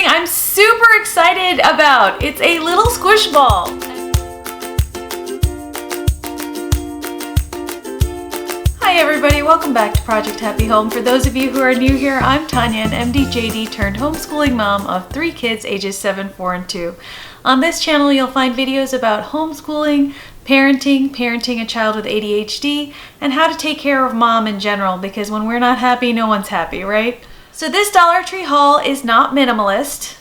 something I'm super excited about. It's a little squish ball. Hi everybody, welcome back to Project Happy Home. For those of you who are new here, I'm Tanya, an MD-JD turned homeschooling mom of 3 kids ages 7, 4, and 2. On this channel, you'll find videos about homeschooling, parenting a child with ADHD, and how to take care of mom in general, because when we're not happy, no one's happy, right? So this Dollar Tree haul is not minimalist.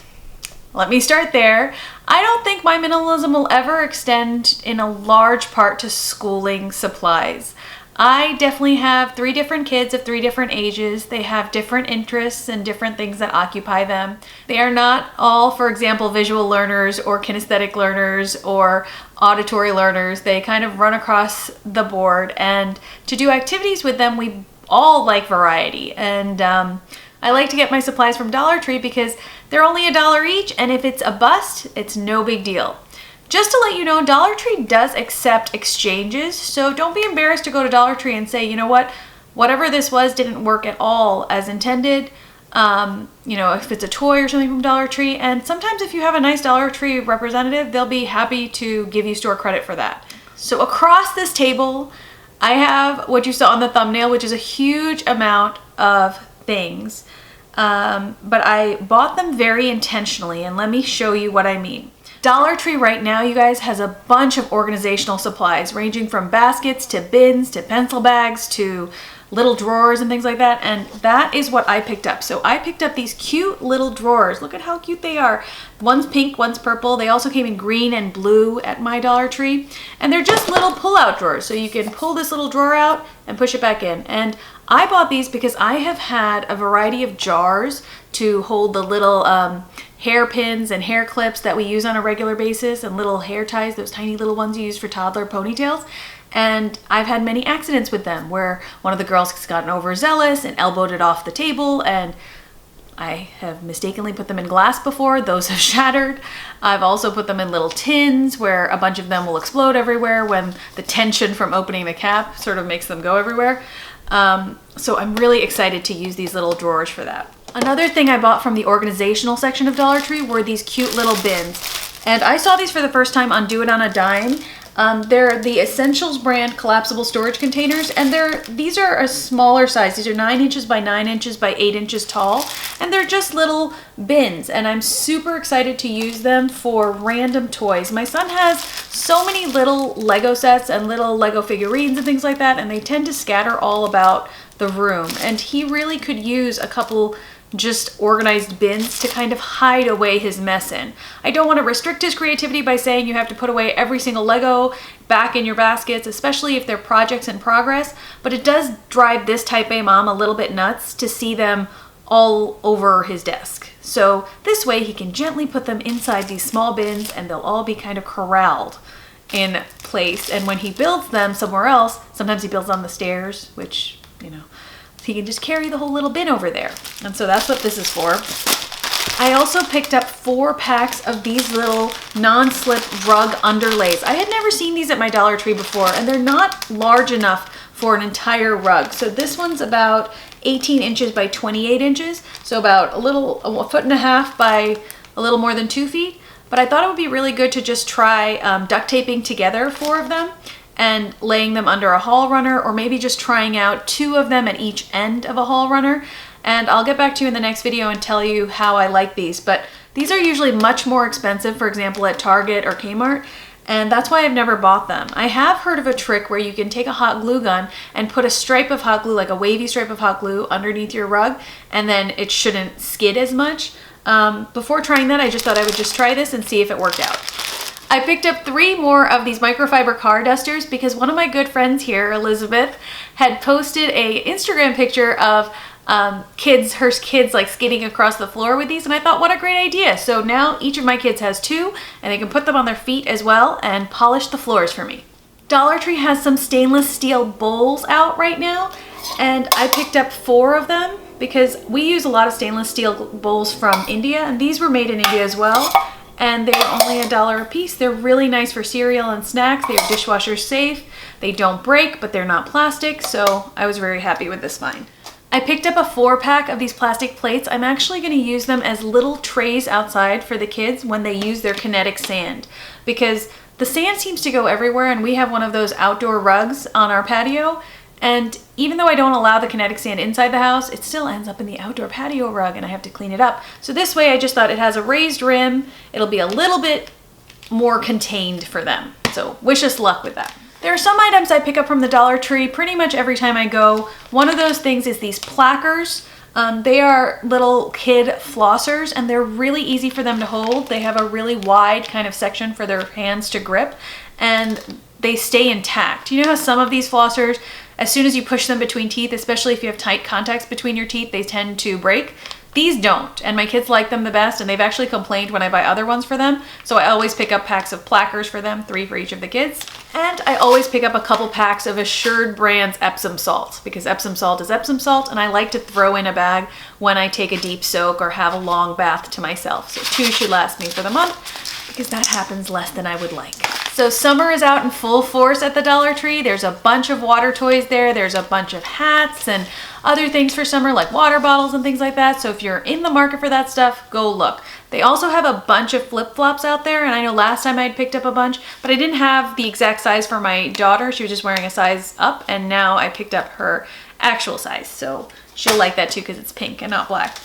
Let me start there. I don't think my minimalism will ever extend in a large part to schooling supplies. I definitely have 3 different kids of 3 different ages. They have different interests and different things that occupy them. They are not all, for example, visual learners or kinesthetic learners or auditory learners. They kind of run across the board, and to do activities with them, we all like variety. And I like to get my supplies from Dollar Tree because they're only $1 each, and if it's a bust, it's no big deal. Just to let you know, Dollar Tree does accept exchanges, so don't be embarrassed to go to Dollar Tree and say, you know what, whatever this was didn't work at all as intended. You know, if it's a toy or something from Dollar Tree, and sometimes if you have a nice Dollar Tree representative, they'll be happy to give you store credit for that. So across this table, I have what you saw on the thumbnail, which is a huge amount of things, but I bought them very intentionally, and let me show you what I mean. Dollar Tree right now, you guys, has a bunch of organizational supplies ranging from baskets to bins to pencil bags to little drawers and things like that, and that is what I picked up. So I picked up these cute little drawers. Look at how cute they are. One's pink, one's purple. They also came in green and blue at my Dollar Tree, and they're just little pull-out drawers, so you can pull this little drawer out and push it back in. And I bought these because I have had a variety of jars to hold the little hairpins and hair clips that we use on a regular basis, and little hair ties, those tiny little ones you use for toddler ponytails. And I've had many accidents with them where one of the girls has gotten overzealous and elbowed it off the table, and I have mistakenly put them in glass before. Those have shattered. I've also put them in little tins where a bunch of them will explode everywhere when the tension from opening the cap sort of makes them go everywhere. So I'm really excited to use these little drawers for that. Another thing I bought from the organizational section of Dollar Tree were these cute little bins. And I saw these for the first time on Do It on a Dime. They're the Essentials brand collapsible storage containers, and these are a smaller size. These are 9 inches by 9 inches by 8 inches tall, and they're just little bins, and I'm super excited to use them for random toys. My son has so many little Lego sets and little Lego figurines and things like that, and they tend to scatter all about the room, and he really could use a couple just organized bins to kind of hide away his mess in. I don't want to restrict his creativity by saying you have to put away every single Lego back in your baskets, especially if they're projects in progress, but it does drive this type A mom a little bit nuts to see them all over his desk. So this way he can gently put them inside these small bins, and they'll all be kind of corralled in place. And when he builds them somewhere else, sometimes he builds on the stairs, which, you know, he can just carry the whole little bin over there. And so that's what this is for. I also picked up 4 packs of these little non-slip rug underlays. I had never seen these at my Dollar Tree before, and they're not large enough for an entire rug. So this one's about 18 inches by 28 inches. So about a 1.5 feet by a little more than 2 feet. But I thought it would be really good to just try duct taping together 4 of them and laying them under a hall runner, or maybe just trying out 2 of them at each end of a hall runner. And I'll get back to you in the next video and tell you how I like these. But these are usually much more expensive, for example, at Target or Kmart, and that's why I've never bought them. I have heard of a trick where you can take a hot glue gun and put a stripe of hot glue, like a wavy stripe of hot glue, underneath your rug, and then it shouldn't skid as much. Before trying that, I just thought I would just try this and see if it worked out. I picked up 3 more of these microfiber car dusters because one of my good friends here, Elizabeth, had posted a Instagram picture of her kids like skidding across the floor with these, and I thought, what a great idea. So now each of my kids has 2, and they can put them on their feet as well and polish the floors for me. Dollar Tree has some stainless steel bowls out right now, and I picked up 4 of them because we use a lot of stainless steel bowls from India, and these were made in India as well. And they're only $1 a piece. They're really nice for cereal and snacks. They're dishwasher safe. They don't break, but they're not plastic, so I was very happy with this find. I picked up a 4-pack of these plastic plates. I'm actually going to use them as little trays outside for the kids when they use their kinetic sand, because the sand seems to go everywhere, and we have one of those outdoor rugs on our patio. And even though I don't allow the kinetic sand inside the house, it still ends up in the outdoor patio rug and I have to clean it up. So this way I just thought it has a raised rim. It'll be a little bit more contained for them. So wish us luck with that. There are some items I pick up from the Dollar Tree pretty much every time I go. One of those things is these plackers. They are little kid flossers and they're really easy for them to hold. They have a really wide kind of section for their hands to grip and they stay intact. You know how some of these flossers, as soon as you push them between teeth, especially if you have tight contacts between your teeth, they tend to break? These don't, and my kids like them the best, and they've actually complained when I buy other ones for them. So I always pick up packs of plackers for them, 3 for each of the kids. And I always pick up a couple packs of Assured Brand's Epsom salt, because Epsom salt is Epsom salt, and I like to throw in a bag when I take a deep soak or have a long bath to myself. So 2 should last me for the month, because that happens less than I would like. So summer is out in full force at the Dollar Tree. There's a bunch of water toys there. There's a bunch of hats and other things for summer, like water bottles and things like that. So if you're in the market for that stuff, go look. They also have a bunch of flip-flops out there, and I know last time I had picked up a bunch, but I didn't have the exact size for my daughter. She was just wearing a size up, and now I picked up her actual size. So she'll like that too because it's pink and not black.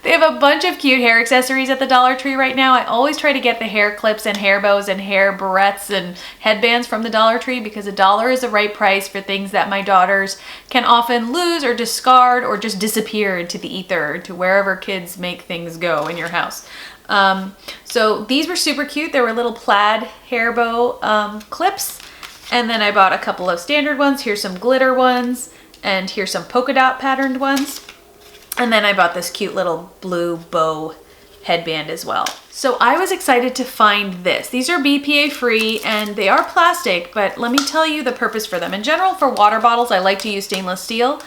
They have a bunch of cute hair accessories at the Dollar Tree right now. I always try to get the hair clips and hair bows and hair barrettes and headbands from the Dollar Tree because $1 is the right price for things that my daughters can often lose or discard or just disappear into the ether, to wherever kids make things go in your house. So these were super cute. There were little plaid hair bow clips. And then I bought a couple of standard ones. Here's some glitter ones, and here's some polka dot patterned ones. And then I bought this cute little blue bow headband as well. So I was excited to find this. These are BPA free and they are plastic, but let me tell you the purpose for them. In general, for water bottles, I like to use stainless steel.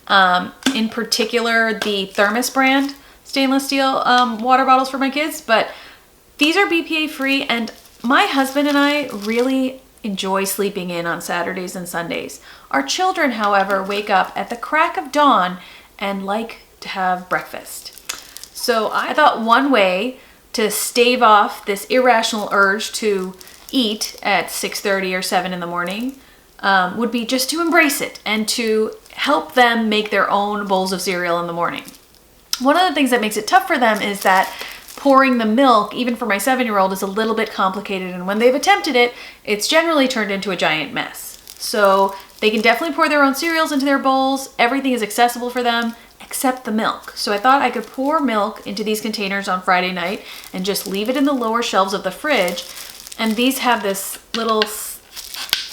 In particular, the Thermos brand stainless steel water bottles for my kids, but these are BPA free, and my husband and I really enjoy sleeping in on Saturdays and Sundays. Our children, however, wake up at the crack of dawn and like to have breakfast. So I thought one way to stave off this irrational urge to eat at 6:30 or 7 in the morning would be just to embrace it and to help them make their own bowls of cereal in the morning. One of the things that makes it tough for them is that pouring the milk, even for my 7-year-old, is a little bit complicated, and when they've attempted it, it's generally turned into a giant mess. So they can definitely pour their own cereals into their bowls. Everything is accessible for them except the milk. So I thought I could pour milk into these containers on Friday night and just leave it in the lower shelves of the fridge. And these have this little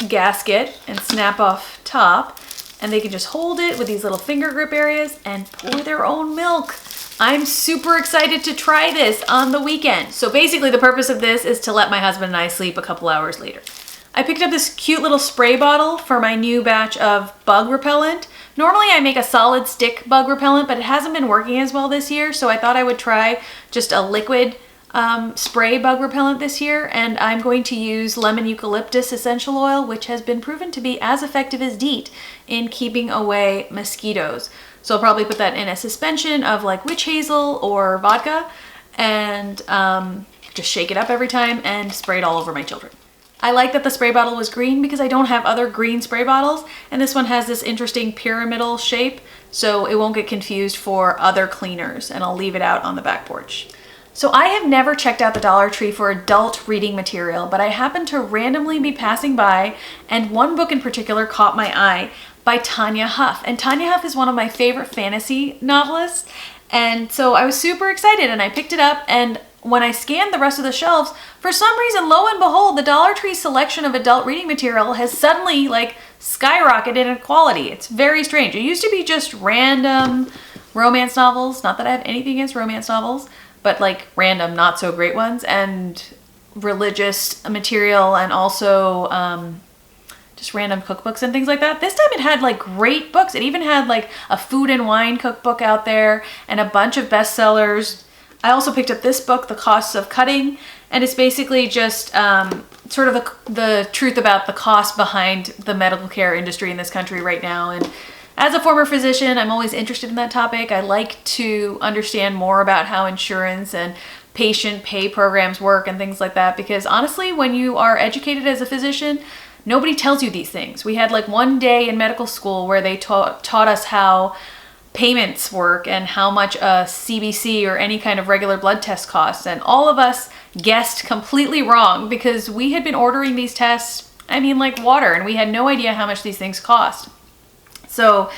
gasket and snap off top, and they can just hold it with these little finger grip areas and pour their own milk. I'm super excited to try this on the weekend. So basically the purpose of this is to let my husband and I sleep a couple hours later. I picked up this cute little spray bottle for my new batch of bug repellent. Normally I make a solid stick bug repellent, but it hasn't been working as well this year, so I thought I would try just a liquid spray bug repellent this year, and I'm going to use lemon eucalyptus essential oil, which has been proven to be as effective as DEET in keeping away mosquitoes. So I'll probably put that in a suspension of like witch hazel or vodka and just shake it up every time and spray it all over my children. I like that the spray bottle was green because I don't have other green spray bottles, and this one has this interesting pyramidal shape, so it won't get confused for other cleaners, and I'll leave it out on the back porch. So I have never checked out the Dollar Tree for adult reading material, but I happened to randomly be passing by, and one book in particular caught my eye by Tanya Huff. And Tanya Huff is one of my favorite fantasy novelists, and so I was super excited and I picked it up, and when I scanned the rest of the shelves, for some reason, lo and behold, the Dollar Tree selection of adult reading material has suddenly like skyrocketed in quality. It's very strange. It used to be just random romance novels, not that I have anything against romance novels, but like random not so great ones, and religious material, and also just random cookbooks and things like that. This time it had like great books. It even had like a food and wine cookbook out there and a bunch of bestsellers. I also picked up this book, The Costs of Cutting, and it's basically just sort of the truth about the cost behind the medical care industry in this country right now, and as a former physician, I'm always interested in that topic. I like to understand more about how insurance and patient pay programs work and things like that, because honestly, when you are educated as a physician, nobody tells you these things. We had like one day in medical school where they taught us how payments work and how much a CBC or any kind of regular blood test costs, and all of us guessed completely wrong because we had been ordering these tests, I mean, like water, and we had no idea how much these things cost. So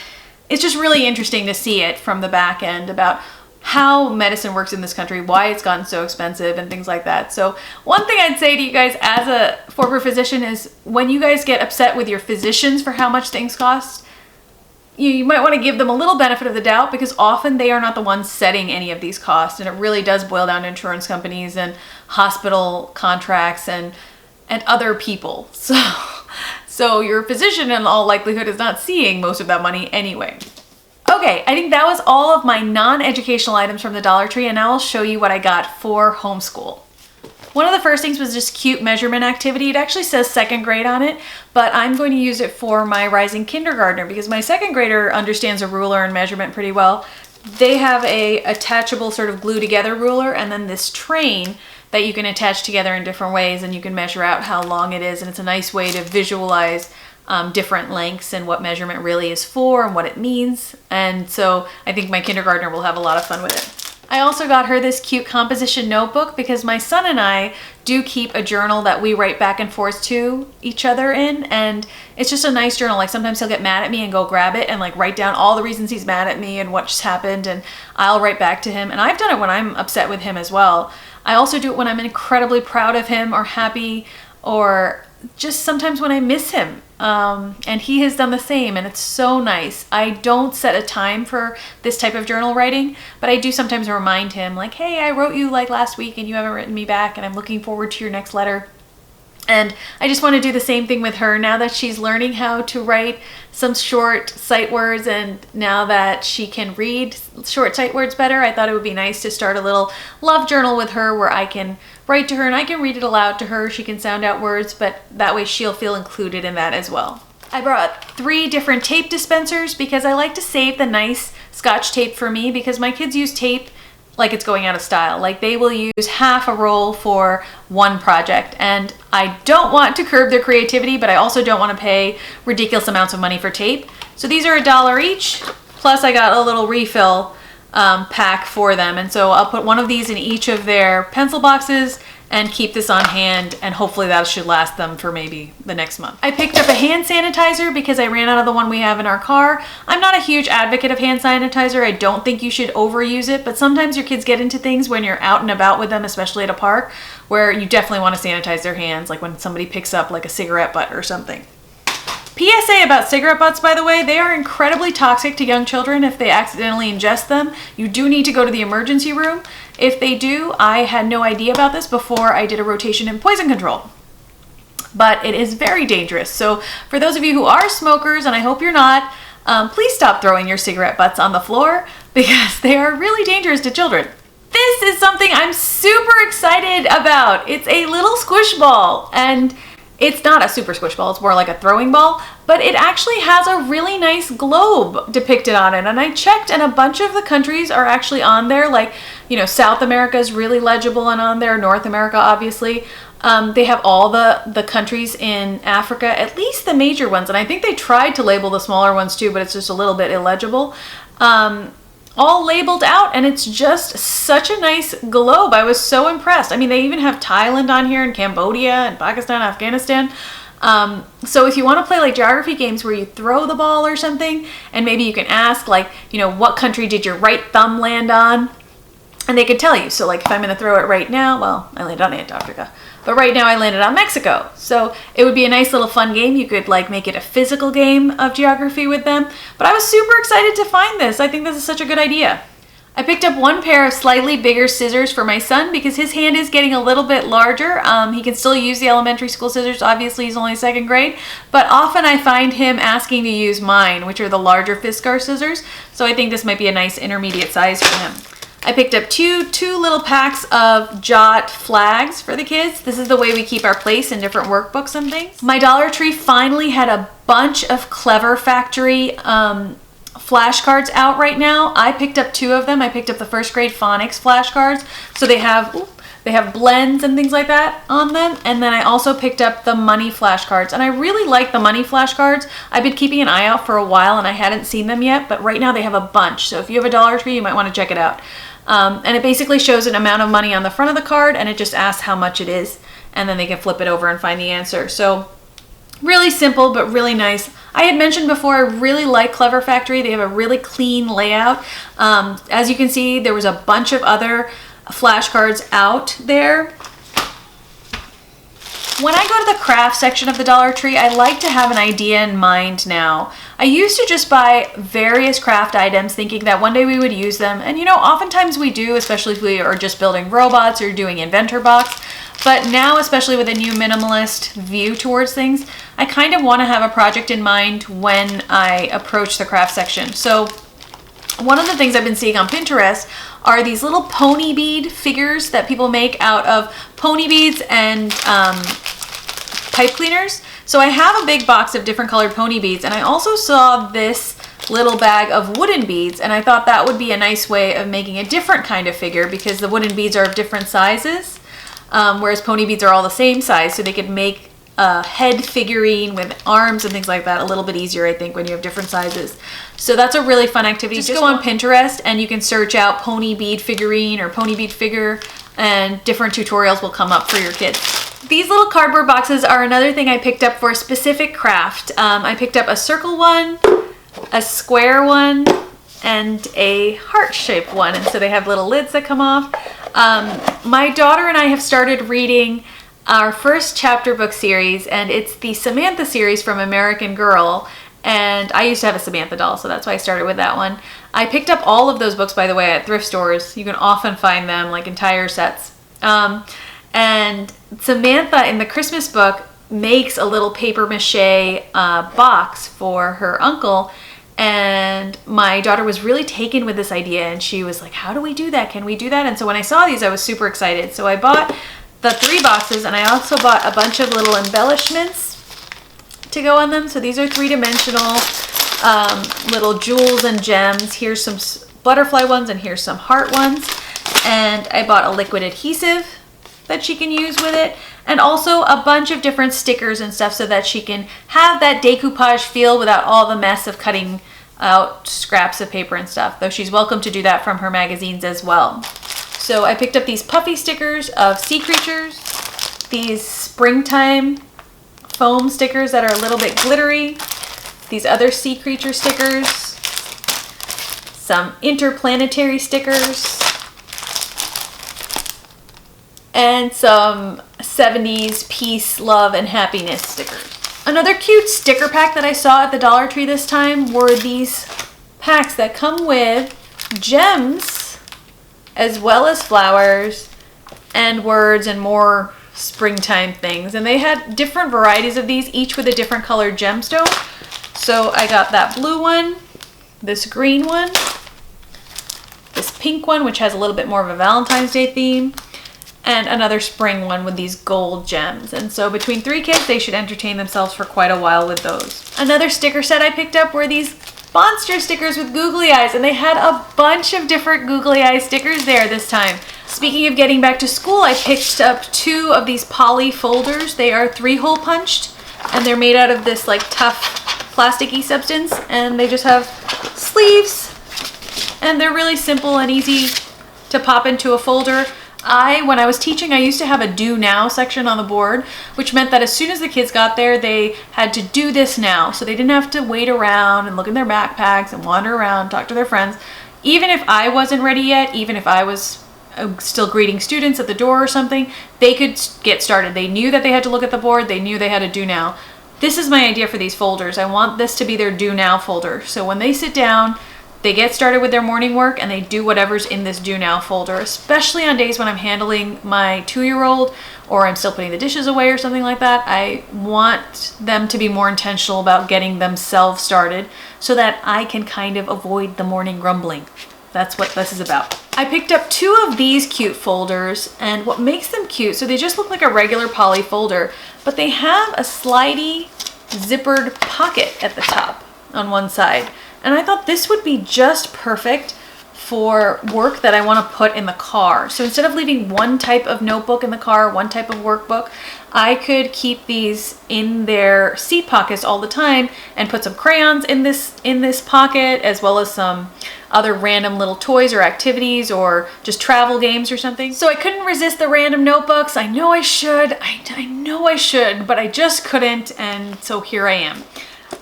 it's just really interesting to see it from the back end about how medicine works in this country, why it's gotten so expensive and things like that. So one thing I'd say to you guys as a former physician is when you guys get upset with your physicians for how much things cost, you might want to give them a little benefit of the doubt, because often they are not the ones setting any of these costs. And it really does boil down to insurance companies and hospital contracts and other people. So your physician in all likelihood is not seeing most of that money anyway. Okay, I think that was all of my non-educational items from the Dollar Tree, and now I'll show you what I got for homeschool. One of the first things was just cute measurement activity. It actually says second grade on it, but I'm going to use it for my rising kindergartner because my second grader understands a ruler and measurement pretty well. They have a attachable sort of glue together ruler, and then this train that you can attach together in different ways, and you can measure out how long it is, and it's a nice way to visualize different lengths and what measurement really is for and what it means. And so I think my kindergartner will have a lot of fun with it. I also got her this cute composition notebook because my son and I do keep a journal that we write back and forth to each other in, and it's just a nice journal. Like sometimes he'll get mad at me and go grab it and like write down all the reasons he's mad at me and what just happened, and I'll write back to him. And I've done it when I'm upset with him as well. I also do it when I'm incredibly proud of him or happy, or just sometimes when I miss him. And he has done the same, and it's so nice. I don't set a time for this type of journal writing, but I do sometimes remind him like, hey, I wrote you like last week and you haven't written me back, and I'm looking forward to your next letter. And I just want to do the same thing with her now that she's learning how to write some short sight words, and now that she can read short sight words better, I thought it would be nice to start a little love journal with her where I can write to her and I can read it aloud to her. She can sound out words, but that way she'll feel included in that as well. I brought 3 different tape dispensers because I like to save the nice Scotch tape for me, because my kids use tape like it's going out of style. Like they will use half a roll for one project, and I don't want to curb their creativity, but I also don't want to pay ridiculous amounts of money for tape. So these are $1 each, plus I got a little refill pack for them, and so I'll put one of these in each of their pencil boxes and keep this on hand, and hopefully that should last them for maybe the next month. I picked up a hand sanitizer because I ran out of the one we have in our car. I'm not a huge advocate of hand sanitizer. I don't think you should overuse it, but sometimes your kids get into things when you're out and about with them, especially at a park, where you definitely want to sanitize their hands, like when somebody picks up like a cigarette butt or something. PSA about cigarette butts, by the way, they are incredibly toxic to young children if they accidentally ingest them. You do need to go to the emergency room. If they do, I had no idea about this before I did a rotation in poison control. But it is very dangerous. So for those of you who are smokers, and I hope you're not, please stop throwing your cigarette butts on the floor because they are really dangerous to children. This is something I'm super excited about. It's a little squish ball, and it's not a super squish ball, it's more like a throwing ball, but it actually has a really nice globe depicted on it. And I checked, and a bunch of the countries are actually on there. Like, you know, South America is really legible and on there, North America, obviously. They have all the countries in Africa, at least the major ones. And I think they tried to label the smaller ones too, but it's just a little bit illegible. All labeled out, and it's just such a nice globe. I was so impressed. I mean, they even have Thailand on here, and Cambodia, and Pakistan, Afghanistan. So if you want to play like geography games where you throw the ball or something, and maybe you can ask like, you know, what country did your right thumb land on? And they could tell you. So like if I'm going to throw it right now, well, I landed on Antarctica, but right now I landed on Mexico. So it would be a nice little fun game. You could like make it a physical game of geography with them. But I was super excited to find this. I think this is such a good idea. I picked up one pair of slightly bigger scissors for my son because his hand is getting a little bit larger. He can still use the elementary school scissors. Obviously, he's only 2nd grade, but often I find him asking to use mine, which are the larger Fiskar scissors. So I think this might be a nice intermediate size for him. I picked up two little packs of Jot flags for the kids. This is the way we keep our place in different workbooks and things. My Dollar Tree finally had a bunch of Clever Factory flashcards out right now. I picked up 2 of them. I picked up the first grade phonics flashcards. So they have blends and things like that on them. And then I also picked up the money flashcards. And I really like the money flashcards. I've been keeping an eye out for a while and I hadn't seen them yet, but right now they have a bunch. So if you have a Dollar Tree, you might want to check it out. And it basically shows an amount of money on the front of the card and it just asks how much it is. And then they can flip it over and find the answer. So really simple, but really nice. I had mentioned before, I really like Clever Factory. They have a really clean layout. As you can see, there was a bunch of other flashcards out there. When I go to the craft section of the Dollar Tree, I like to have an idea in mind now. I used to just buy various craft items thinking that one day we would use them. And you know, oftentimes we do, especially if we are just building robots or doing Inventor Box. But now, especially with a new minimalist view towards things, I kind of want to have a project in mind when I approach the craft section. So one of the things I've been seeing on Pinterest are these little pony bead figures that people make out of pony beads and pipe cleaners. So I have a big box of different colored pony beads, and I also saw this little bag of wooden beads, and I thought that would be a nice way of making a different kind of figure because the wooden beads are of different sizes. Whereas pony beads are all the same size, so they could make a head figurine with arms and things like that a little bit easier, I think, when you have different sizes. So that's a really fun activity. Just go on Pinterest and you can search out pony bead figurine or pony bead figure, and different tutorials will come up for your kids. These little cardboard boxes are another thing I picked up for a specific craft. I picked up a circle one, a square one, and a heart-shaped one, and so they have little lids that come off. My daughter and I have started reading our first chapter book series, and it's the Samantha series from American Girl, and I used to have a Samantha doll, so that's why I started with that one. I picked up all of those books, by the way, at thrift stores. You can often find them, like entire sets. And Samantha in the Christmas book makes a little paper mache box for her uncle, and my daughter was really taken with this idea, and she was like, how do we do that? Can we do that? And so when I saw these, I was super excited. So I bought the 3 boxes, and I also bought a bunch of little embellishments to go on them. So these are 3-dimensional little jewels and gems. Here's some butterfly ones, and here's some heart ones. And I bought a liquid adhesive that she can use with it, and also a bunch of different stickers and stuff so that she can have that decoupage feel without all the mess of cutting out scraps of paper and stuff, though she's welcome to do that from her magazines as well. So I picked up these puffy stickers of sea creatures, these springtime foam stickers that are a little bit glittery, these other sea creature stickers, some interplanetary stickers, and some 70s peace, love, and happiness stickers. Another cute sticker pack that I saw at the Dollar Tree this time were these packs that come with gems as well as flowers and words and more springtime things. And they had different varieties of these, each with a different colored gemstone. So I got that blue one, this green one, this pink one, which has a little bit more of a Valentine's Day theme, and another spring one with these gold gems. And so between 3 kids, they should entertain themselves for quite a while with those. Another sticker set I picked up were these monster stickers with googly eyes, and they had a bunch of different googly eye stickers there this time. Speaking of getting back to school, I picked up 2 of these poly folders. They are 3-hole punched, and they're made out of this like tough plasticky substance, and they just have sleeves, and they're really simple and easy to pop into a folder. When I was teaching, I used to have a do now section on the board, which meant that as soon as the kids got there, they had to do this now. So they didn't have to wait around and look in their backpacks and wander around, talk to their friends. Even if I wasn't ready yet, even if I was still greeting students at the door or something, they could get started. They knew that they had to look at the board. They knew they had to do now. This is my idea for these folders. I want this to be their do now folder. So when they sit down, they get started with their morning work and they do whatever's in this do now folder, especially on days when I'm handling my 2-year-old or I'm still putting the dishes away or something like that. I want them to be more intentional about getting themselves started so that I can kind of avoid the morning grumbling. That's what this is about. I picked up 2 of these cute folders, and what makes them cute, so they just look like a regular poly folder, but they have a slidey zippered pocket at the top on one side. And I thought this would be just perfect for work that I want to put in the car. So instead of leaving one type of notebook in the car, one type of workbook, I could keep these in their seat pockets all the time and put some crayons in this pocket, as well as some other random little toys or activities or just travel games or something. So I couldn't resist the random notebooks. I know I should, I know I should, but I just couldn't, and so here I am.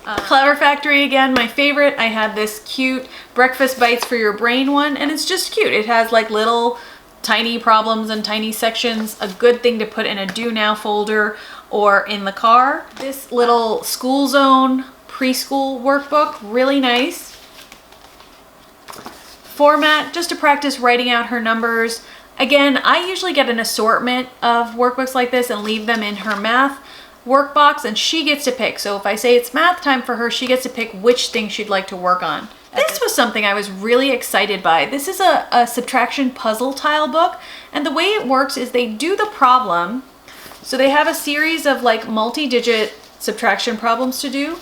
Clever Factory, again, my favorite. I had this cute breakfast bites for your brain one, and it's just cute. It has like little tiny problems and tiny sections, a good thing to put in a do now folder or in the car. This little school zone preschool workbook, really nice. Format, just to practice writing out her numbers. Again, I usually get an assortment of workbooks like this and leave them in her math workbox, and she gets to pick. So if I say it's math time for her, she gets to pick which thing she'd like to work on. This was something I was really excited by. This is a subtraction puzzle tile book, and the way it works is they do the problem. So they have a series of like multi-digit subtraction problems to do,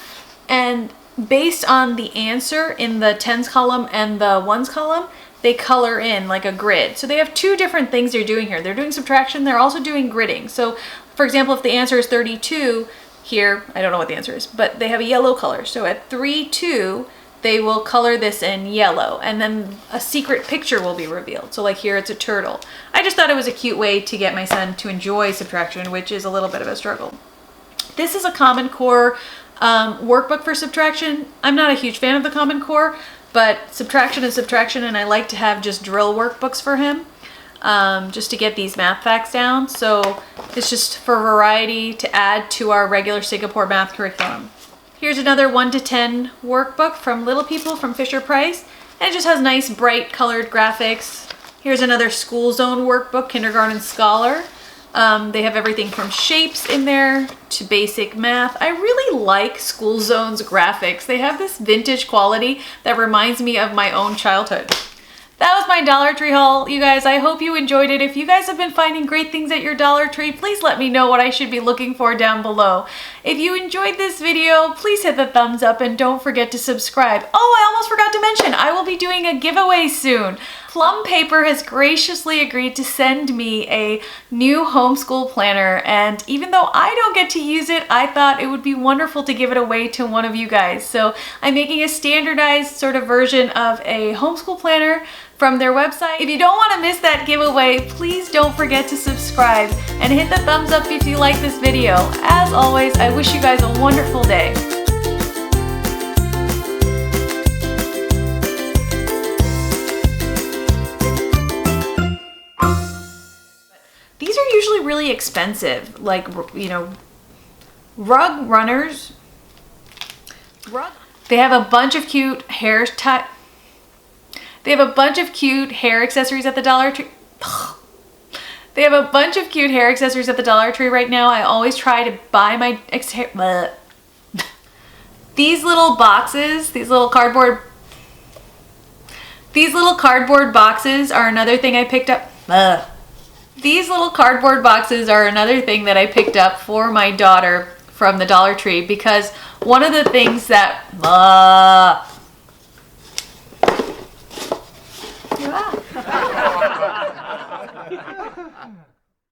and based on the answer in the tens column and the ones column, they color in like a grid. So they have two different things they're doing here. They're doing subtraction, they're also doing gridding. So for example, if the answer is 32 here, I don't know what the answer is, but they have a yellow color. So at 3, 2, they will color this in yellow, and then a secret picture will be revealed. So like here, it's a turtle. I just thought it was a cute way to get my son to enjoy subtraction, which is a little bit of a struggle. This is a Common Core workbook for subtraction. I'm not a huge fan of the Common Core, but subtraction is subtraction, and I like to have just drill workbooks for him. Just to get these math facts down. So it's just for variety to add to our regular Singapore math curriculum. Here's another 1 to 10 workbook from Little People from Fisher-Price, and it just has nice bright colored graphics. Here's another School Zone workbook, Kindergarten Scholar. They have everything from shapes in there to basic math. I really like School Zone's graphics. They have this vintage quality that reminds me of my own childhood. That was my Dollar Tree haul, you guys. I hope you enjoyed it. If you guys have been finding great things at your Dollar Tree, please let me know what I should be looking for down below. If you enjoyed this video, please hit the thumbs up and don't forget to subscribe. Oh, I almost forgot to mention, I will be doing a giveaway soon. Plum Paper has graciously agreed to send me a new homeschool planner, and even though I don't get to use it, I thought it would be wonderful to give it away to one of you guys. So I'm making a standardized sort of version of a homeschool planner from their website. If you don't want to miss that giveaway, please don't forget to subscribe and hit the thumbs up if you like this video. As always, I wish you guys a wonderful day. These are usually really expensive, like, you know, rug runners. They have a bunch of cute hair They have a bunch of cute hair accessories at the Dollar Tree. They have a bunch of cute hair accessories at the Dollar Tree right now. I always try to buy my these little boxes, these little cardboard boxes are another thing I picked up. These little cardboard boxes are another thing that I picked up for my daughter from the Dollar Tree, because one of the things that